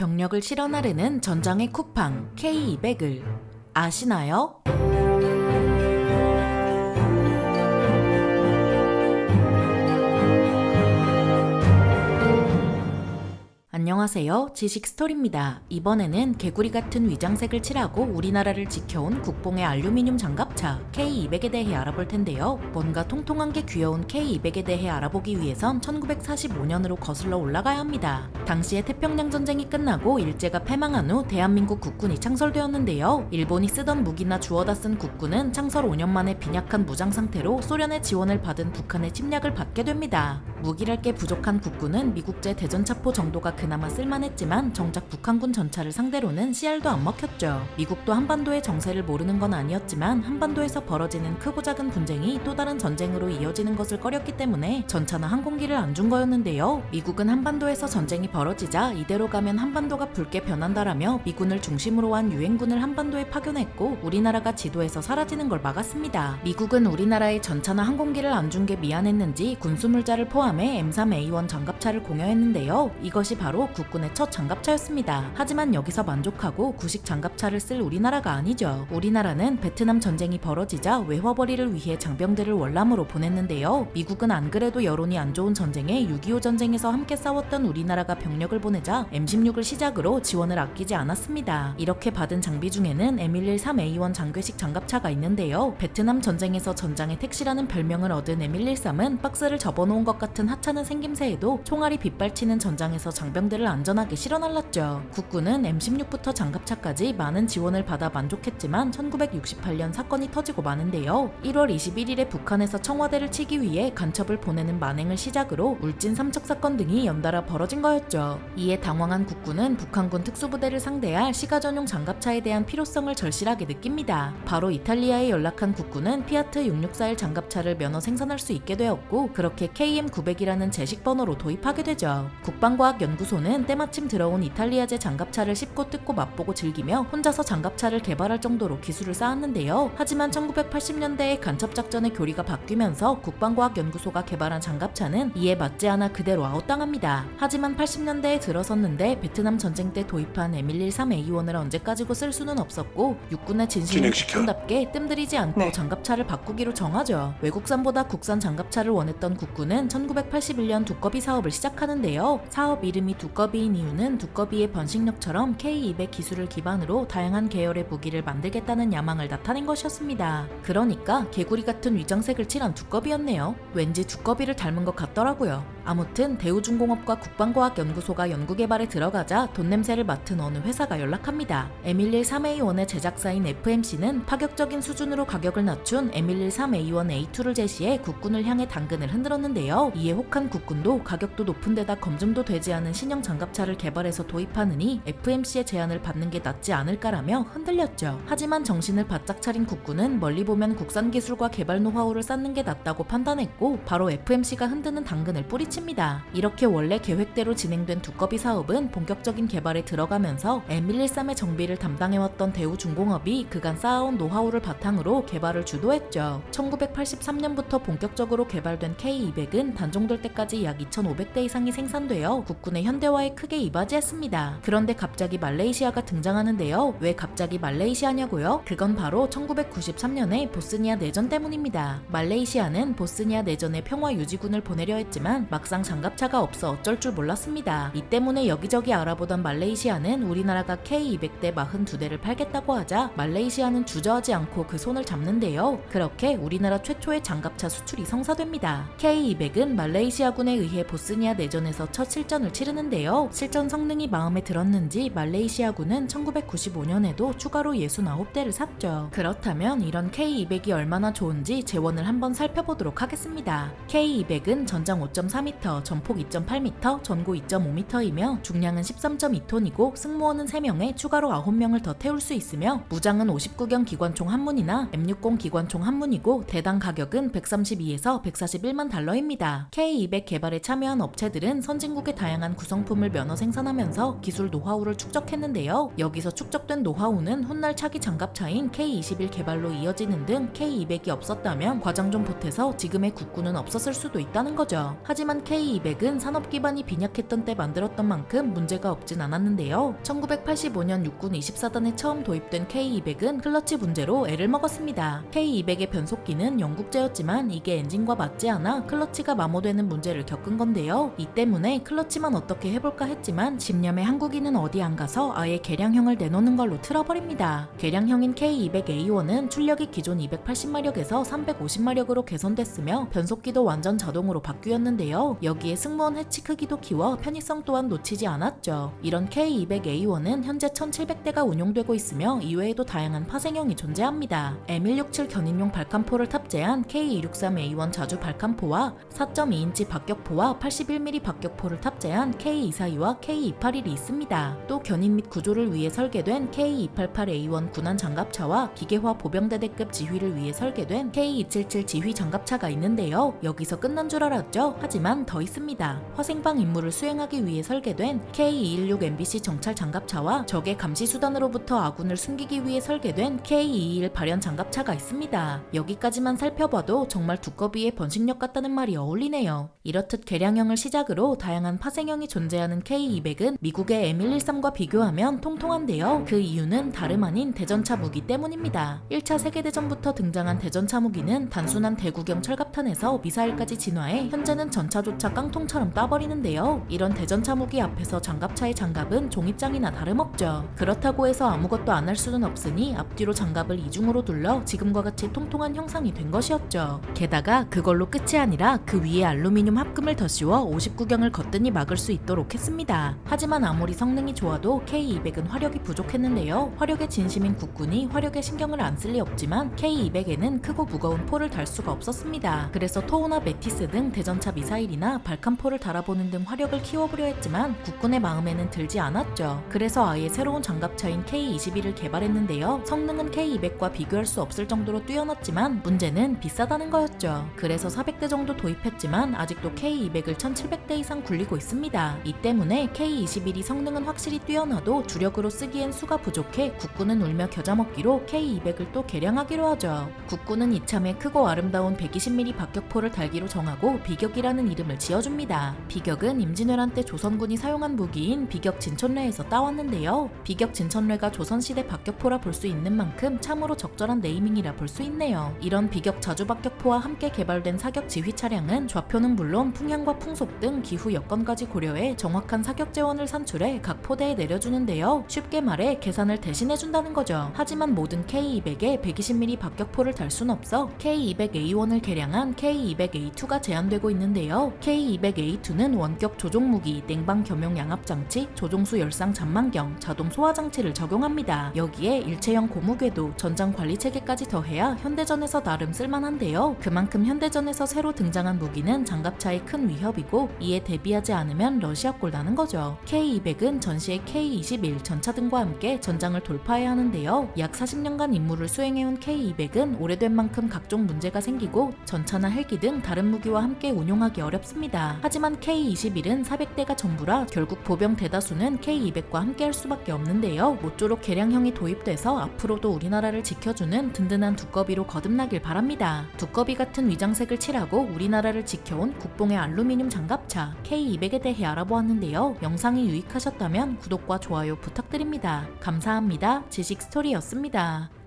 병력을 실어나르는 전장의 쿠팡 K200을 아시나요? 안녕하세요. 지식스토리입니다. 이번에는 개구리 같은 위장색을 칠하고 우리나라를 지켜온 국뽕의 알루미늄 장갑차 K200에 대해 알아볼 텐데요. 뭔가 통통한 게 귀여운 K200에 대해 알아보기 위해선 1945년으로 거슬러 올라가야 합니다. 당시에 태평양 전쟁이 끝나고 일제가 패망한 후 대한민국 국군이 창설되었는데요. 일본이 쓰던 무기나 주워다 쓴 국군은 창설 5년 만에 빈약한 무장 상태로 소련의 지원을 받은 북한의 침략을 받게 됩니다. 무기랄 게 부족한 국군은 미국제 대전차포 정도가 그나마 쓸만했지만 정작 북한군 전차를 상대로는 씨알도 안 먹혔죠. 미국도 한반도의 정세를 모르는 건 아니었지만 한반도에서 벌어지는 크고 작은 분쟁이 또 다른 전쟁으로 이어지는 것을 꺼렸기 때문에 전차나 항공기를 안 준 거였는데요. 미국은 한반도에서 전쟁이 벌어지자 이대로 가면 한반도가 붉게 변한다라며 미군을 중심으로 한 유엔군을 한반도에 파견했고 우리나라가 지도에서 사라지는 걸 막았습니다. 미국은 우리나라의 전차나 항공기를 안 준 게 미안했는지 군수물자를 포함해 M3A1 장갑차를 공여했는데요. 이것이 바로 국군의 첫 장갑차였습니다. 하지만 여기서 만족하고 구식 장갑차를 쓸 우리나라가 아니죠. 우리나라는 베트남 전쟁이 벌어지자 외화벌이를 위해 장병들을 월남으로 보냈는데요. 미국은 안 그래도 여론이 안 좋은 전쟁에 6.25 전쟁에서 함께 싸웠던 우리나라가 병력을 보내자 M16을 시작으로 지원을 아끼지 않았습니다. 이렇게 받은 장비 중에는 M113A1 장괴식 장갑차가 있는데요. 베트남 전쟁에서 전장의 택시라는 별명을 얻은 M113은 박스를 접어놓은 것 같은 하찮은 생김새에도 총알이 빗발치는 전장에서 장병들을 안전하게 실어날랐죠. 국군은 M16부터 장갑차까지 많은 지원을 받아 만족했지만 1968년 사건이 터지고 마는데요. 1월 21일에 북한에서 청와대를 치기 위해 간첩을 보내는 만행을 시작으로 울진 삼척 사건 등이 연달아 벌어진 거였죠. 이에 당황한 국군은 북한군 특수부대를 상대할 시가 전용 장갑차에 대한 필요성을 절실하게 느낍니다. 바로 이탈리아에 연락한 국군은 피아트 6641 장갑차를 면허 생산할 수 있게 되었고 그렇게 KM900이라는 제식 번호로 도입하게 되죠. 국방과학연구소는 때마침 들어온 이탈리아제 장갑차를 씹고 뜯고 맛보고 즐기며 혼자서 장갑차를 개발할 정도로 기술을 쌓았는데요. 하지만 1980년대에 간첩작전의 교리가 바뀌면서 국방과학연구소가 개발한 장갑차는 이에 맞지 않아 그대로 아웃당합니다. 하지만 80년대에 들어섰는데 베트남 전쟁 때 도입한 M113A1을 언제까지고 쓸 수는 없었고 육군의 진심은 국군답게 뜸들이지 않고 장갑차를 바꾸기로 정하죠. 외국산보다 국산 장갑차를 원했던 국군은 1981년 두꺼비 사업을 시작하는데요. 사업 이름이 두꺼비인 이유는 두꺼비의 번식력처럼 K200 기술을 기반으로 다양한 계열의 무기를 만들겠다는 야망을 나타낸 것이었습니다. 그러니까 개구리 같은 위장색을 칠한 두꺼비였네요. 왠지 두꺼비를 닮은 것 같더라고요. 아무튼 대우중공업과 국방과학연구소가 연구개발에 들어가자 돈 냄새를 맡은 어느 회사가 연락합니다. M113A1의 제작사인 FMC는 파격적인 수준으로 가격을 낮춘 M113A1A2를 제시해 국군을 향해 당근을 흔들었는데요. 이에 혹한 국군도 가격도 높은 데다 검증도 되지 않은 신형 장갑차를 개발해서 도입하느니 FMC의 제안을 받는 게 낫지 않을까라며 흔들렸죠. 하지만 정신을 바짝 차린 국군은 멀리 보면 국산 기술과 개발 노하우를 쌓는 게 낫다고 판단했고 바로 FMC가 흔드는 당근을 뿌리칩니다. 이렇게 원래 계획대로 진행된 두꺼비 사업은 본격적인 개발에 들어가면서 M113의 정비를 담당해왔던 대우중공업이 그간 쌓아온 노하우를 바탕으로 개발을 주도했죠. 1983년부터 본격적으로 개발된 K200은 단종될 때까지 약 2,500대 이상이 생산되어 국군의 현대화에 크게 이바지했습니다. 그런데 갑자기 말레이시아가 등장하는데요. 왜 갑자기 말레이시아냐고요? 그건 바로 1993년의 보스니아 내전 때문입니다. 말레이시아는 보스니아 내전에 평화 유지군을 보내려 했지만 막상 장갑차가 없어 어쩔 줄 몰랐습니다. 이 때문에 여기저기 알아보던 말레이시아는 우리나라가 K200대 42대를 팔겠다고 하자 말레이시아는 주저하지 않고 그 손을 잡는데요. 그렇게 우리나라 최초의 장갑차 수출이 성사됩니다. K200은 말레이시아군에 의해 보스니아 내전에서 첫 실전을 치르는데요. 실전 성능이 마음에 들었는지 말레이시아군은 1995년에도 추가로 69대를 샀죠. 그렇다면 이런 K200이 얼마나 좋은지 재원을 한번 살펴보도록 하겠습니다. K200은 전장 5.4m, 전폭 2.8m, 전고 2.5m이며 중량은 13.2톤이고 승무원은 3명에 추가로 9명을 더 태울 수 있으며 무장은 59경 기관총 한문이나 M60 기관총 한문이고 대당 가격은 132에서 141만 달러입니다. K200 개발에 참여한 업체들은 선진국의 다양한 구성품을 면허 생산하면서 기술 노하우를 축적했는데요. 여기서 축적된 노하우는 훗날 차기 장갑차인 K21 개발로 이어지는 등 K200이 없었다면 과장 좀 보태서 지금의 국군은 없었을 수도 있다는 거죠. 하지만 하지만 K200은 산업 기반이 빈약했던 때 만들었던 만큼 문제가 없진 않았는데요. 1985년 육군 24단에 처음 도입된 K200은 클러치 문제로 애를 먹었습니다. K200의 변속기는 영국제였지만 이게 엔진과 맞지 않아 클러치가 마모되는 문제를 겪은 건데요. 이 때문에 클러치만 어떻게 해볼까 했지만 집념의 한국인은 어디 안 가서 아예 개량형을 내놓는 걸로 틀어버립니다. 개량형인 K200A1은 출력이 기존 280마력에서 350마력으로 개선됐으며 변속기도 완전 자동으로 바뀌었는데요. 여기에 승무원 해치 크기도 키워 편의성 또한 놓치지 않았죠. 이런 K200A1은 현재 1700대가 운용되고 있으며 이외에도 다양한 파생형이 존재합니다. M167 견인용 발칸포를 탑재한 K263A1 자주 발칸포와 4.2인치 박격포와 81mm 박격포를 탑재한 K242와 K281이 있습니다. 또 견인 및 구조를 위해 설계된 K288A1 군안 장갑차와 기계화 보병대대급 지휘를 위해 설계된 K277 지휘 장갑차가 있는데요. 여기서 끝난 줄 알았죠? 하지만 더 있습니다. 화생방 임무를 수행하기 위해 설계된 K216 MBC 정찰 장갑차와 적의 감시 수단으로부터 아군을 숨기기 위해 설계된 K221 발현 장갑차가 있습니다. 여기까지만 살펴봐도 정말 두꺼비의 번식력 같다는 말이 어울리네요. 이렇듯 개량형을 시작으로 다양한 파생형이 존재하는 K200은 미국의 M113과 비교하면 통통한데요. 그 이유는 다름 아닌 대전차 무기 때문입니다. 1차 세계대전부터 등장한 대전차 무기는 단순한 대구경 철갑탄에서 미사일까지 진화해 현재는 전차조차 깡통처럼 따버리는데요. 이런 대전차 무기 앞에서 장갑차의 장갑은 종입장이나 다름없죠. 그렇다고 해서 아무것도 안 할 수는 없으니 앞뒤로 장갑을 이중으로 둘러 지금과 같이 통통한 형상이 된 것이었죠. 게다가 그걸로 끝이 아니라 그 위에 알루미늄 합금을 더 씌워 59경을 거뜬히 막을 수 있도록 했습니다. 하지만 아무리 성능이 좋아도 K200은 화력이 부족했는데요. 화력의 진심인 국군이 화력에 신경을 안 쓸 리 없지만 K200에는 크고 무거운 포를 달 수가 없었습니다. 그래서 토우나 메티스 등 대전차 미사일이나 발칸포를 달아보는 등 화력을 키워보려 했지만 국군의 마음에는 들지 않았죠. 그래서 아예 새로운 장갑차인 K21을 개발했는데요. 성능은 K200과 비교할 수 없을 정도로 뛰어났지만 문제는 비싸다는 거였죠. 그래서 400대 정도 도입했지만 아직도 K200을 1700대 이상 굴리고 있습니다. 이 때문에 K21이 성능은 확실히 뛰어나도 주력으로 쓰기엔 수가 부족해 국군은 울며 겨자 먹기로 K200을 또 개량하기로 하죠. 국군은 이참에 크고 아름다운 120mm 박격포를 달기로 정하고 비격이라는 이름을 지어줍니다. 비격은 임진왜란 때 조선군이 사용한 무기인 비격 진천뢰에서 따왔는데요. 비격 진천뢰가 조선시대 박격포라 볼 수 있는 만큼 참으로 적절한 네이밍이라 볼 수 있네요. 이런 비격 자주 박격포와 함께 개발된 사격 지휘 차량은 좌표는 물론 풍향과 풍속 등 기후 여건까지 고려해 정확한 사격 재원을 산출해 각 포대에 내려주는데요. 쉽게 말해 계산을 대신해준다는 거죠. 하지만 모든 K200에 120mm 박격포를 달 순 없어 K200A1을 개량한 K200A2가 제한되고 있는데요. K200A2는 원격 조종 무기, 냉방 겸용 양압 장치, 조종수 열상 잠망경, 자동 소화 장치를 적용합니다. 여기에 일체형 고무궤도, 전장 관리 체계까지 더해야 현대전에서 나름 쓸만한데요. 그만큼 현대전에서 새로 등장한 무기는 장갑차의 큰 위협이고 이에 대비하지 않으면 러시아꼴 나는 거죠. K200은 전시의 K21 전차 등과 함께 전장을 돌파해야 하는데요. 약 40년간 임무를 수행해온 K200은 오래된 만큼 각종 문제가 생기고 전차나 헬기 등 다른 무기와 함께 운용하기 어렵습니다. 하지만 K21은 400대가 전부라 결국 보병 대다수는 K200과 함께 할 수밖에 없는데요. 모쪼록 개량형이 도입돼서 앞으로도 우리나라를 지켜주는 든든한 두꺼비로 거듭나길 바랍니다. 두꺼비 같은 위장색을 칠하고 우리나라를 지켜온 국뽕의 알루미늄 장갑차 K200에 대해 알아보았는데요. 영상이 유익하셨다면 구독과 좋아요 부탁드립니다. 감사합니다. 지식스토리였습니다.